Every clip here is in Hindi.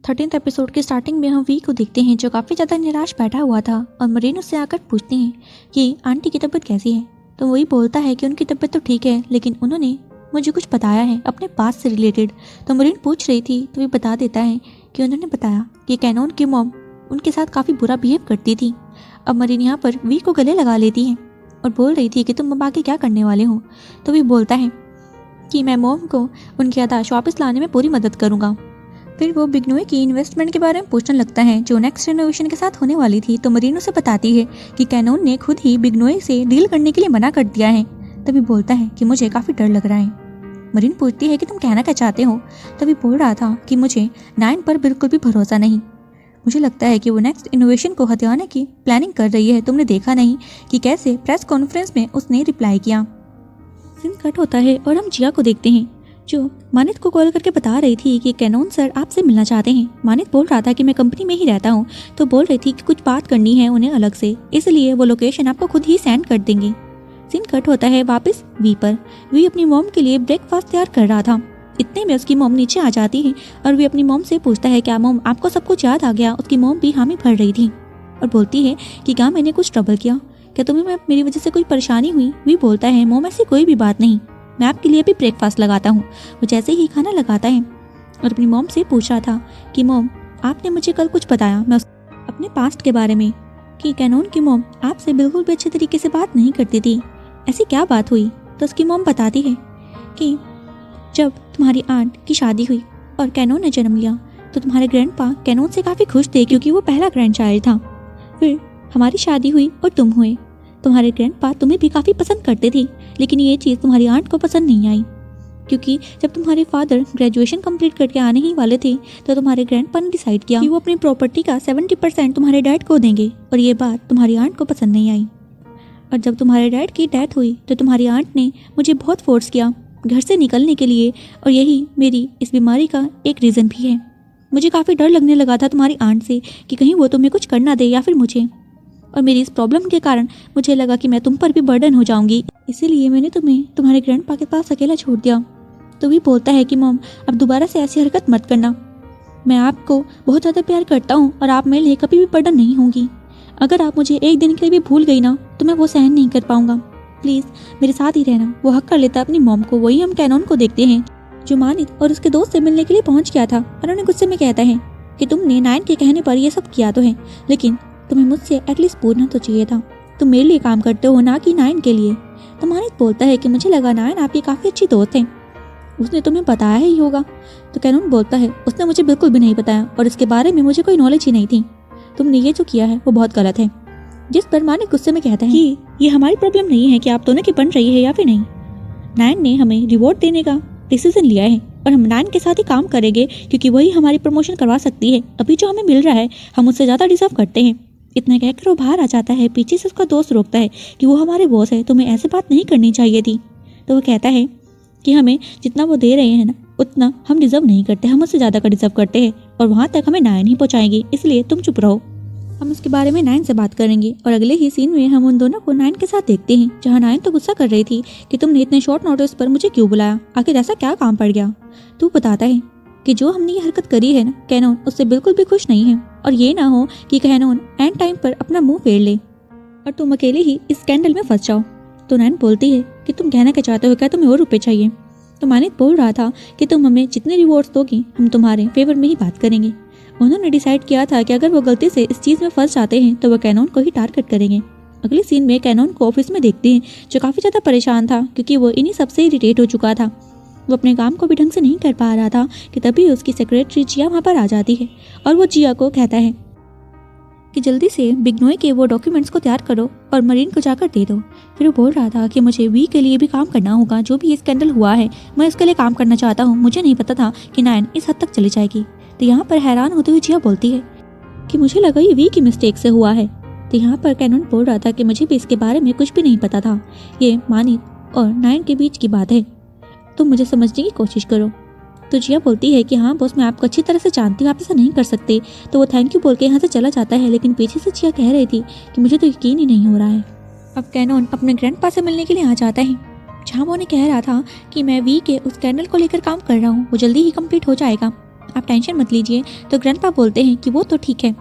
13th एपिसोड के स्टार्टिंग में हम वी को देखते हैं जो काफ़ी ज़्यादा निराश बैठा हुआ था और मरीन उससे आकर पूछते हैं कि आंटी की तबीयत कैसी है। तो वही बोलता है कि उनकी तबीयत तो ठीक है लेकिन उन्होंने मुझे कुछ बताया है अपने पास से रिलेटेड। तो मरीन पूछ रही थी तो वे बता देता है कि उन्होंने बताया कि कैनोन की मॉम उनके साथ काफ़ी बुरा बिहेव करती थी। अब मरीन यहाँ पर वी को गले लगा लेती है और बोल रही थी कि तुम अब आगे क्या करने वाले हो। तो वी बोलता है कि मैं मॉम को उनकी आदाश वापस लाने में पूरी मदद करूँगा। फिर वो बिग्नोए की इन्वेस्टमेंट के बारे में पूछने लगता है जो नेक्स्ट रिनोवेशन के साथ होने वाली थी। तो मरीन उसे बताती है कि कैनोन ने खुद ही बिग्नोए से डील करने के लिए मना कर दिया है। तभी बोलता है कि मुझे काफ़ी डर लग रहा है। मरीन पूछती है कि तुम कहना क्या चाहते हो। तभी बोल रहा था कि मुझे 9 पर बिल्कुल भी भरोसा नहीं। मुझे लगता है कि वो नेक्स्ट इनोवेशन को हथियाने की प्लानिंग कर रही है। तुमने देखा नहीं कि कैसे प्रेस कॉन्फ्रेंस में उसने रिप्लाई किया। सीन कट होता है और हम जिया को देखते हैं जो मानित को कॉल करके बता रही थी कि कैनोन सर आपसे मिलना चाहते हैं। मानित बोल रहा था कि मैं कंपनी में ही रहता हूँ। तो बोल रही थी कि कुछ बात करनी है उन्हें अलग से, इसलिए वो लोकेशन आपको खुद ही सेंड कर देंगे। सीन कट होता है वापस वी पर। वी अपनी मॉम के लिए ब्रेकफास्ट तैयार कर रहा था। इतने में उसकी मॉम नीचे आ जाती है और वी अपनी मॉम से पूछता है क्या मॉम आपको सब कुछ याद आ गया। उसकी मॉम भी हामी भर रही थी और बोलती है कि क्या मैंने कुछ ट्रबल किया, क्या तुम्हें मेरी वजह से कोई परेशानी हुई। वी बोलता है मॉम ऐसी कोई भी बात नहीं, मैं आपके लिए भी ब्रेकफास्ट लगाता हूँ। वो जैसे ही खाना लगाता है और अपनी मॉम से पूछ रहा था कि मॉम आपने मुझे कल कुछ बताया मैं अपने पास्ट के बारे में कि कैनोन की मॉम आपसे बिल्कुल भी अच्छे तरीके से बात नहीं करती थी, ऐसी क्या बात हुई। तो उसकी मॉम बताती है कि जब तुम्हारी आंट की शादी हुई और कैनोन ने जन्म लिया तो तुम्हारे ग्रैंडपा कैनोन से काफ़ी खुश थे क्योंकि वो पहला ग्रैंड चाइल्ड था। फिर हमारी शादी हुई और तुम हुए। तुम्हारे ग्रैंडपा तुम्हें भी काफ़ी पसंद करते थे लेकिन ये चीज़ तुम्हारी आंट को पसंद नहीं आई क्योंकि जब तुम्हारे फादर ग्रेजुएशन कंप्लीट करके आने ही वाले थे तो तुम्हारे ग्रैंडपा ने डिसाइड किया कि वो अपनी प्रॉपर्टी का 70% तुम्हारे डैड को देंगे और ये बात तुम्हारी आंट को पसंद नहीं आई। और जब तुम्हारे डैड की डेथ हुई तो तुम्हारी आंट ने मुझे बहुत फोर्स किया घर से निकलने के लिए और यही मेरी इस बीमारी का एक रीज़न भी है। मुझे काफ़ी डर लगने लगा था तुम्हारी आंट से कि कहीं वो तुम्हें कुछ करना दे या फिर मुझे, और मेरी इस प्रॉब्लम के कारण मुझे लगा कि मैं तुम पर भी बर्डन हो जाऊंगी, इसीलिए मैंने तुम्हें तुम्हारे ग्रैंडपा के पास अकेला छोड़ दिया। तो भी बोलता है कि मॉम अब दोबारा से ऐसी हरकत मत करना, मैं आपको बहुत ज़्यादा प्यार करता हूँ और आप मेरे लिए कभी भी बर्डन नहीं होंगी। अगर आप मुझे एक दिन के लिए भी भूल गई ना तो मैं वो सहन नहीं कर पाऊंगा, प्लीज़ मेरे साथ ही रहना। वो हक कर लेता अपनी मॉम को। वही हम कैनोन को देखते हैं जो मानित और उसके दोस्त से मिलने के लिए पहुंच गया था और उन्हें गुस्से में कहता है कि तुमने 9 के कहने पर यह सब किया तो है लेकिन तुम्हें मुझसे एटलीस्ट पूछना तो चाहिए था, तुम मेरे लिए काम करते हो ना कि 9 के लिए। तो मानित बोलता है कि मुझे लगा 9 आपकी काफ़ी अच्छी दोस्त है, उसने तुम्हें बताया ही होगा। तो कैनोन बोलता है उसने मुझे बिल्कुल भी नहीं बताया और इसके बारे में मुझे कोई नॉलेज ही नहीं थी, तुमने ये जो किया है वो बहुत गलत है। जिस पर मानित गुस्से में कहता है कि ये हमारी प्रॉब्लम नहीं है कि आप दोनों की बन रही है या फिर नहीं, 9 ने हमें रिवॉर्ड देने का डिसीजन लिया है और हम 9 के साथ ही काम करेंगे क्योंकि वही हमारी प्रमोशन करवा सकती है। अभी जो हमें मिल रहा है हम उससे ज़्यादा डिजर्व करते हैं। इतना कहकर वो बाहर आ जाता है। पीछे से उसका दोस्त रोकता है कि वो हमारे बॉस है, तुम्हें ऐसे बात नहीं करनी चाहिए थी। तो वो कहता है कि हमें जितना वो दे रहे हैं ना उतना हम डिजर्व नहीं करते, हम उससे ज़्यादा का डिजर्व करते हैं और वहाँ तक हमें 9 ही पहुँचाएंगे, इसलिए तुम चुप रहो, हम उसके बारे में 9 से बात करेंगे। और अगले ही सीन में हम उन दोनों को 9 के साथ देखते हैं जहाँ 9 तो गुस्सा कर रही थी कि तुमने इतने शॉर्ट नोटिस पर मुझे क्यों बुलाया, आखिर ऐसा क्या काम पड़ गया। तू बताता है कि जो हमने ये हरकत करी है ना कैनोन उससे बिल्कुल भी खुश नहीं है और ये ना हो कि कैनोन एंड टाइम पर अपना मुंह फेर ले और तुम अकेले ही इस स्कैंडल में फंस जाओ। तो 9 बोलती है कि तुम कहना क्या चाहते हो, क्या तुम्हें और रुपए चाहिए। तो मानित बोल रहा था कि तुम हमें जितने रिवॉर्ड्स दोगी हम तुम्हारे फेवर में ही बात करेंगे। उन्होंने डिसाइड किया था कि अगर वो गलती से इस चीज़ में फंस जाते हैं तो वो कैनोन को ही टारगेट करेंगे। अगले सीन में कैनोन को ऑफिस में देखते हैं जो काफ़ी ज़्यादा परेशान था क्योंकि वो इन्हीं सबसे इरिटेट हो चुका था। वो अपने काम को भी ढंग से नहीं कर पा रहा था कि तभी उसकी सेक्रेटरी जिया वहाँ पर आ जाती है और वो जिया को कहता है कि जल्दी से बिग्नोए के वो डॉक्यूमेंट्स को तैयार करो और मरीन को जाकर दे दो। फिर वो बोल रहा था कि मुझे वी के लिए भी काम करना होगा, जो भी ये स्कैंडल हुआ है मैं उसके लिए काम करना चाहता हूँ, मुझे नहीं पता था कि 9 इस हद तक चली जाएगी। तो यहाँ पर हैरान होते हुए जिया बोलती है कि मुझे लगा ये वी की मिस्टेक से हुआ है। तो यहाँ पर कैनोन बोल रहा था कि मुझे भी इसके बारे में कुछ भी नहीं पता था, ये मानित और 9 के बीच की बात है, तुम मुझे समझने की कोशिश करो। तो जिया बोलती है कि हाँ बॉस मैं आपको अच्छी तरह से जानती हूँ, आप ऐसा नहीं कर सकते। तो वो थैंक यू बोल के यहाँ से चला जाता है लेकिन पीछे से जिया कह रही थी कि मुझे तो यकीन ही नहीं हो रहा है। अब कैनोन अपने ग्रैंडपा से मिलने के लिए आ जाता है जहाँ वो उन्हें कह रहा था कि मैं वी के उस स्कैंडल को लेकर काम कर रहा हूँ, वो जल्दी ही कंप्लीट हो जाएगा। आप टेंशन मत लीजिए। तो ग्रैंडपा बोलते हैं कि वो तो ठीक है,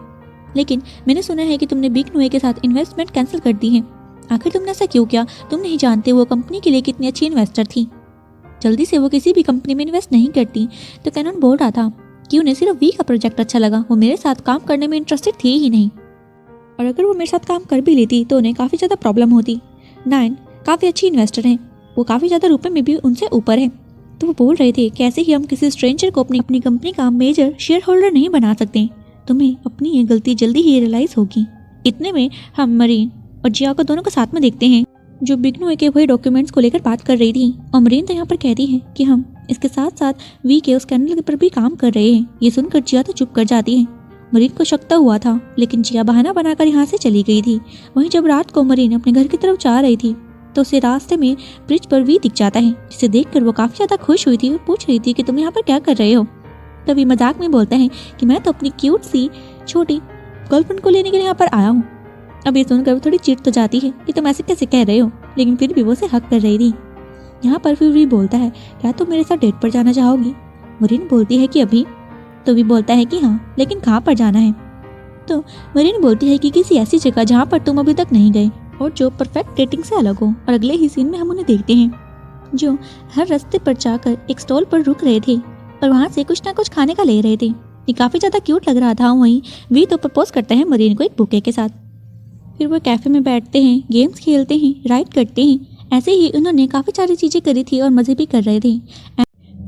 लेकिन मैंने सुना है कि तुमने बिग नोए के साथ इन्वेस्टमेंट कैंसिल कर दी है। आखिर तुमने ऐसा क्यों किया? तुम नहीं जानते वो कंपनी के लिए कितनी अच्छी इन्वेस्टर थी। जल्दी से वो किसी भी कंपनी में इन्वेस्ट नहीं करती। तो कैनन बोल रहा था कि उन्हें सिर्फ वी का प्रोजेक्ट अच्छा लगा, वो मेरे साथ काम करने में इंटरेस्टेड थी ही नहीं, और अगर वो मेरे साथ काम कर भी लेती तो उन्हें काफ़ी ज़्यादा प्रॉब्लम होती। नाइन काफ़ी अच्छी इन्वेस्टर हैं, वो काफ़ी ज़्यादा रुपए में भी उनसे ऊपर है। तो वो बोल रहे थे कैसे ही हम किसी स्ट्रेंजर को अपनी कंपनी का मेजर शेयर होल्डर नहीं बना सकते। तुम्हें अपनी ये गलती जल्दी ही रियलाइज़ होगी। इतने में हम मरीन और जिया को दोनों को साथ में देखते हैं, जो बिग नोए के वही डॉक्यूमेंट्स को लेकर बात कर रही थी। और मरीन तो यहाँ पर कहती है कि हम इसके साथ साथ वी के उस कैंडल पर भी काम कर रहे हैं। ये सुनकर जिया तो चुप कर जाती है। मरीन को शक तो हुआ था, लेकिन जिया बहाना बनाकर यहाँ से चली गई थी। वहीं जब रात को मरीन अपने घर की तरफ जा रही थी तो उसे रास्ते में ब्रिज पर वी दिख जाता है, जिसे देखकर वो काफ़ी ज़्यादा खुश हुई थी और पूछ रही थी कि तुम यहाँ पर क्या कर रहे हो। तभी मजाक में बोलता है कि मैं तो अपनी क्यूट सी छोटी गर्लफ्रेंड को लेने के लिए यहाँ पर आया हूँ। अब ये सुनकर वो थोड़ी चिढ़ तो जाती है कि तुम ऐसे कैसे कह रहे हो, लेकिन फिर भी वो उसे हक कर रही थी। यहाँ पर फिर वी बोलता है क्या तुम मेरे साथ डेट पर जाना चाहोगी? मरीन बोलती है कि अभी। तो वी बोलता है कि हाँ, लेकिन कहाँ पर जाना है? तो मरीन बोलती है कि किसी ऐसी जगह जहाँ पर तुम अभी तक नहीं गए और जो परफेक्ट डेटिंग से अलग हो। और अगले ही सीन में हम उन्हें देखते हैं जो हर रास्ते पर जाकर एक स्टॉल पर रुक रहे थे और वहाँ से कुछ ना कुछ खाने का ले रहे थे। ये काफ़ी ज़्यादा क्यूट लग रहा था। वहीं वी तो प्रपोज करते हैं मरीन को एक बुके के साथ। फिर वो कैफ़े में बैठते हैं, गेम्स खेलते हैं, राइड करते हैं। ऐसे ही उन्होंने काफ़ी सारी चीज़ें करी थी और मज़े भी कर रहे थे।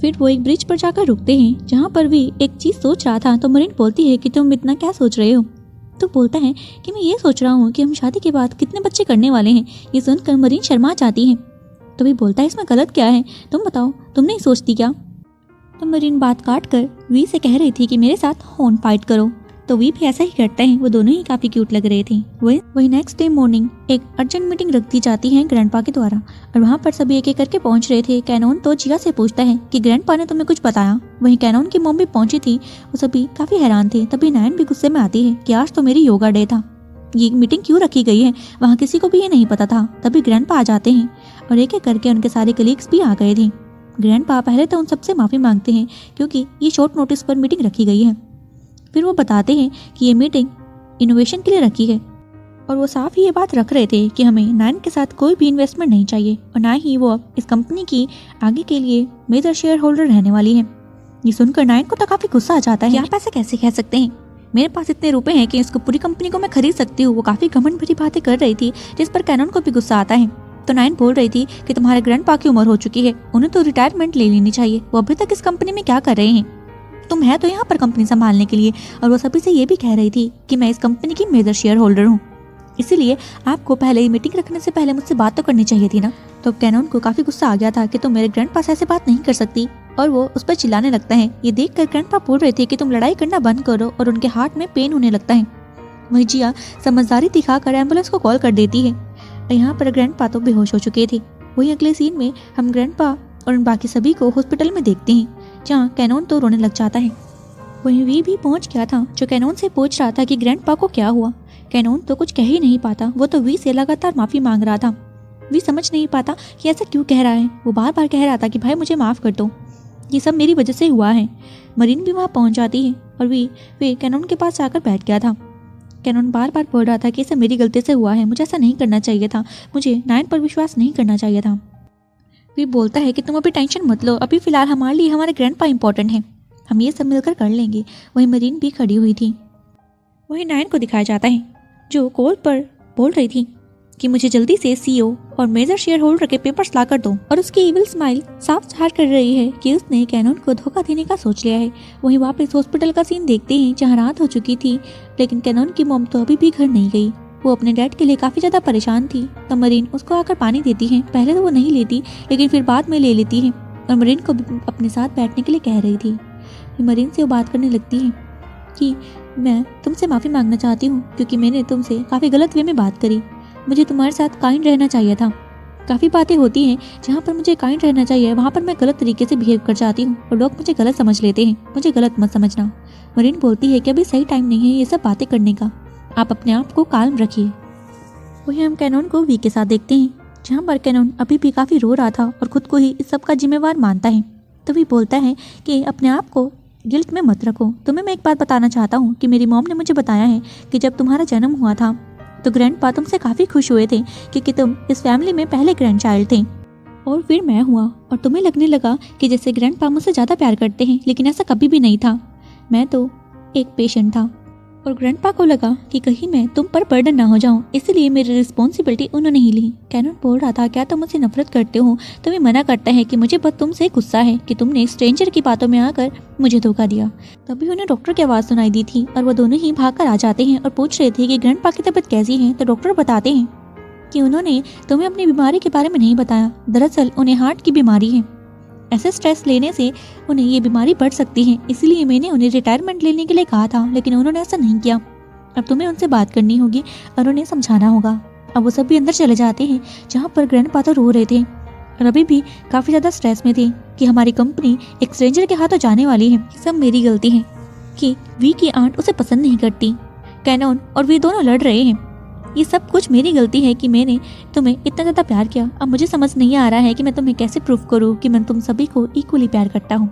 फिर वो एक ब्रिज पर जाकर रुकते हैं जहाँ पर वी एक चीज़ सोच रहा था। तो मरीन बोलती है कि तुम इतना क्या सोच रहे हो? तो बोलता है कि मैं ये सोच रहा हूँ कि हम शादी के बाद कितने बच्चे करने वाले हैं। ये सुनकर मरीन शर्मा जाती है। तो भी बोलता है इसमें गलत क्या है, तुम बताओ, तुम नहीं सोचती क्या? तो मरीन बात काट कर वी से कह रही थी कि मेरे साथ हॉर्न फाइट करो। तो वी भी ऐसा ही करता है। वो दोनों ही काफ़ी क्यूट लग रहे थे। वही नेक्स्ट डे मॉर्निंग एक अर्जेंट मीटिंग रख दी जाती है ग्रैंडपा के द्वारा और वहाँ पर सभी एक एक करके पहुँच रहे थे। कैनोन तो जिया से पूछता है कि ग्रैंडपा ने तुम्हें कुछ बताया? वहीं कैनोन की मॉम भी पहुंची थी। वो सभी काफ़ी हैरान थे। तभी नायन भी गुस्से में आती है कि आज तो मेरी योगा डे था, ये मीटिंग क्यों रखी गई है? वहाँ किसी को भी ये नहीं पता था। तभी ग्रैंडपा आ जाते हैं और एक एक करके उनके सारे कलीग्स भी आ गए थे। ग्रैंडपा पहले तो उन सबसे माफ़ी मांगते हैं क्योंकि ये शॉर्ट नोटिस पर मीटिंग रखी गई है। फिर वो बताते हैं कि ये मीटिंग इनोवेशन के लिए रखी है और वो साफ ही ये बात रख रहे थे कि हमें नाइन के साथ कोई भी इन्वेस्टमेंट नहीं चाहिए और ना ही वो अब इस कंपनी की आगे के लिए मेजर शेयर होल्डर रहने वाली है। ये सुनकर नाइन को तो काफ़ी गुस्सा आ जाता है। आप ऐसे कैसे कह सकते हैं? मेरे पास इतने रुपए हैं कि इसको पूरी कंपनी को मैं खरीद सकती हूँ। वो काफ़ी घमंड भरी बातें कर रही थी जिस पर कैनन को भी गुस्सा आता है। तो नाइन बोल रही थी कि तुम्हारे ग्रैंडपा की उम्र हो चुकी है, उन्हें तो रिटायरमेंट ले लेनी चाहिए। वो अभी तक इस कंपनी में क्या कर रहे हैं? तुम है तो यहाँ पर कंपनी संभालने के लिए। और वो सभी से ये भी कह रही थी कि मैं इस कंपनी की मेजर शेयर होल्डर हूँ, इसीलिए आपको पहले ही मीटिंग रखने से पहले मुझसे बात तो करनी चाहिए थी ना। तो कैनन को काफ़ी गुस्सा आ गया था कि तुम मेरे ग्रैंडपा से ऐसे बात नहीं कर सकती और वो उस पर चिल्लाने लगता है। ये देखकर ग्रैंडपा बोल रहे थे कि तुम लड़ाई करना बंद करो और उनके हार्ट में पेन होने लगता है। वही जिया समझदारी दिखाकर एम्बुलेंस को कॉल कर देती है। यहाँ पर ग्रैंडपा तो बेहोश हो चुके थे। वही अगले सीन में हम ग्रैंडपा और उन बाकी सभी को हॉस्पिटल में देखते हैं जहाँ कैनन तो रोने लग जाता है। वहीं वी भी पहुंच गया था जो कैनन से पूछ रहा था कि ग्रैंडपा को क्या हुआ। कैनन तो कुछ कह ही नहीं पाता, वो तो वी से लगातार माफ़ी मांग रहा था। वी समझ नहीं पाता कि ऐसा क्यों कह रहा है। वो बार बार कह रहा था कि भाई मुझे माफ़ कर दो, ये सब मेरी वजह से हुआ है। मरीन भी वहाँ पहुँच जाती है और वे कैनन के पास जाकर बैठ गया था। कैनन बार बार बोल रहा था कि ऐसा मेरी गलती से हुआ है, मुझे ऐसा नहीं करना चाहिए था, मुझे नाइन पर विश्वास नहीं करना चाहिए था। वी बोलता है कि तुम अभी टेंशन मत लो, अभी फ़िलहाल हमारे लिए हमारे ग्रैंडपा इंपॉर्टेंट है, हम ये सब मिलकर कर लेंगे। वहीं मरीन भी खड़ी हुई थी। वहीं नाइन को दिखाया जाता है जो कॉल पर बोल रही थी कि मुझे जल्दी से सीईओ और मेजर शेयर होल्डर के पेपर्स ला कर दो। और उसकी इविल स्माइल साफ ज़ाहिर कर रही है कि उसने कैनन को धोखा देने का सोच लिया है। वहीं वापस हॉस्पिटल का सीन देखते हैं जहाँ रात हो चुकी थी, लेकिन कैनन की मॉम तो अभी भी घर नहीं गई। वो अपने डैड के लिए काफ़ी ज़्यादा परेशान थी। तो मरीन उसको आकर पानी देती है। पहले तो वो नहीं लेती, लेकिन फिर बाद में ले लेती है और मरीन को अपने साथ बैठने के लिए कह रही थी। मरीन से वो बात करने लगती है कि मैं तुमसे माफ़ी मांगना चाहती हूँ क्योंकि मैंने तुमसे काफ़ी गलत वे में बात करी। मुझे तुम्हारे साथ काइंड रहना चाहिए था। काफ़ी बातें होती हैं जहाँ पर मुझे काइंड रहना चाहिए, वहाँ पर मैं गलत तरीके से बिहेव कर जाती हूँ और लोग मुझे गलत समझ लेते हैं। मुझे गलत मत समझना। मरीन बोलती है कि अभी सही टाइम नहीं है ये सब बातें करने का, आप अपने आप को काल्म रखिए। वहीं हम कैनन को वी के साथ देखते हैं जहाँ पर कैनन अभी भी काफ़ी रो रहा था और खुद को ही इस सब का जिम्मेवार मानता है। तभी बोलता है कि अपने आप को गिल्ट में मत रखो। तुम्हें मैं एक बात बताना चाहता हूँ कि मेरी मॉम ने मुझे बताया है कि जब तुम्हारा जन्म हुआ था तो ग्रैंडपा तुमसे काफ़ी खुश हुए थे क्योंकि तुम इस फैमिली में पहले ग्रैंड चाइल्ड थे। और फिर मैं हुआ और तुम्हें लगने लगा कि जैसे ग्रैंडपा मुझसे ज़्यादा प्यार करते हैं, लेकिन ऐसा कभी भी नहीं था। मैं तो एक पेशेंट था और ग्रैंडपा को लगा कि कहीं मैं तुम पर बर्डन ना हो जाऊं, इसलिए मेरी रिस्पॉन्सिबिलिटी उन्होंने ही ली। कैनन बोल रहा था, क्या तुम मुझसे नफरत करते हो? तुम्हें मना करता है कि मुझे बस तुमसे गुस्सा है कि तुमने स्ट्रेंजर की बातों में आकर मुझे धोखा दिया। तभी उन्हें डॉक्टर की आवाज़ सुनाई दी थी और वो दोनों ही भाग कर आ जाते हैं और पूछ रहे थे कि ग्रैंडपा की तबीयत कैसी है। तो डॉक्टर बताते हैं कि उन्होंने तुम्हें अपनी बीमारी के बारे में नहीं बताया। दरअसल उन्हें हार्ट की बीमारी है। ऐसे स्ट्रेस लेने से उन्हें ये बीमारी बढ़ सकती है, इसलिए मैंने उन्हें रिटायरमेंट लेने के लिए कहा था, लेकिन उन्होंने ऐसा नहीं किया। अब तुम्हें उनसे बात करनी होगी और उन्हें समझाना होगा। अब वो सभी अंदर चले जाते हैं जहाँ पर ग्रैंडपा तो रो रहे थे और अभी भी काफ़ी ज़्यादा स्ट्रेस में थे कि हमारी कंपनी एक स्ट्रेंजर के हाथों जाने वाली है। सब मेरी गलती है कि वी की आंट उसे पसंद नहीं करती। कैनन और वी दोनों लड़ रहे हैं। ये सब कुछ मेरी गलती है कि मैंने तुम्हें इतना ज़्यादा प्यार किया। अब मुझे समझ नहीं आ रहा है कि मैं तुम्हें कैसे प्रूफ करूँ कि मैं तुम सभी को इक्वली प्यार करता हूँ।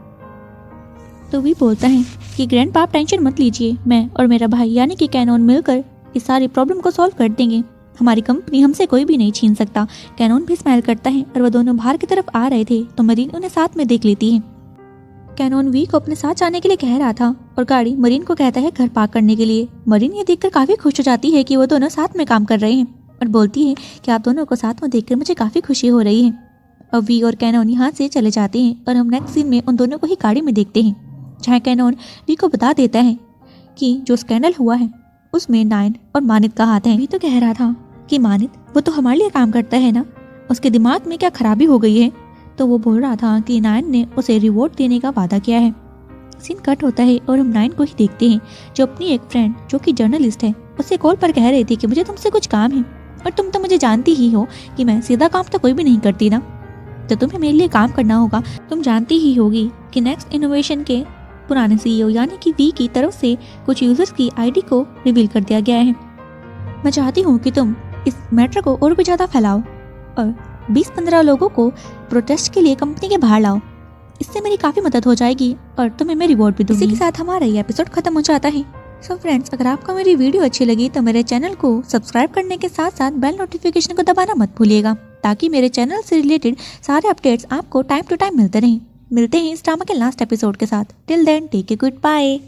तो वी बोलता है कि ग्रैंडपा आप टेंशन मत लीजिए, मैं और मेरा भाई यानी कि कैनन मिलकर इस सारी प्रॉब्लम को सॉल्व कर देंगे। हमारी कंपनी हमसे कोई भी नहीं छीन सकता। कैनन भी स्माइल करता है और वह दोनों बाहर की तरफ आ रहे थे तो मरीन उन्हें साथ में देख लेती है। कैनन वी को अपने साथ जाने के लिए कह रहा था और गाड़ी मरीन को कहता है घर पार्क करने के लिए। मरीन ये देखकर काफ़ी खुश हो जाती है कि वो दोनों साथ में काम कर रहे हैं और बोलती है कि आप दोनों को साथ में देखकर मुझे काफ़ी खुशी हो रही है। अब वी और कैनन यहाँ से चले जाते हैं और हम नेक्स्ट सीन में उन दोनों को ही गाड़ी में देखते हैं जहाँ कैनन वी को बता देता है कि जो स्कैंडल हुआ है उसमें नायन और मानित का हाथ है। वी तो कह रहा था कि मानित वो तो हमारे लिए काम करता है ना, उसके दिमाग में क्या खराबी हो गई है। तो वो बोल रहा था कि नायन ने उसे रिवॉर्ड देने का वादा किया है। सीन कट होता है और हम नायन को ही देखते हैं जो अपनी एक फ्रेंड जो कि जर्नलिस्ट है उससे कॉल पर कह रही थी कि मुझे तुमसे कुछ काम है और तुम तो मुझे जानती ही हो कि मैं सीधा काम तो कोई भी नहीं करती ना, तो तुम्हें मेरे लिए काम करना होगा। तुम जानती ही होगी कि नेक्स्ट इनोवेशन के पुराने सीईओ यानी कि वी की तरफ से कुछ यूजर्स की आईडी को रिवील कर दिया गया है। मैं चाहती हूँ कि तुम इस मैटर को और भी ज़्यादा फैलाओ और 20-15 लोगों को प्रोटेस्ट के लिए कंपनी के बाहर लाओ। इससे मेरी काफ़ी मदद हो जाएगी और तुम्हें मैं रिवॉर्ड भी दूंगी। इसी के साथ हमारा ये एपिसोड खत्म हो जाता है। सो फ्रेंड्स, अगर आपको मेरी वीडियो अच्छी लगी तो मेरे चैनल को सब्सक्राइब करने के साथ साथ बेल नोटिफिकेशन को दबाना मत भूलिएगा ताकि मेरे चैनल से रिलेटेड सारे अपडेट्स आपको टाइम टू टाइम मिलते रहें। मिलते हैं इस ड्रामा के लास्ट एपिसोड के साथ। Till then take a good bye.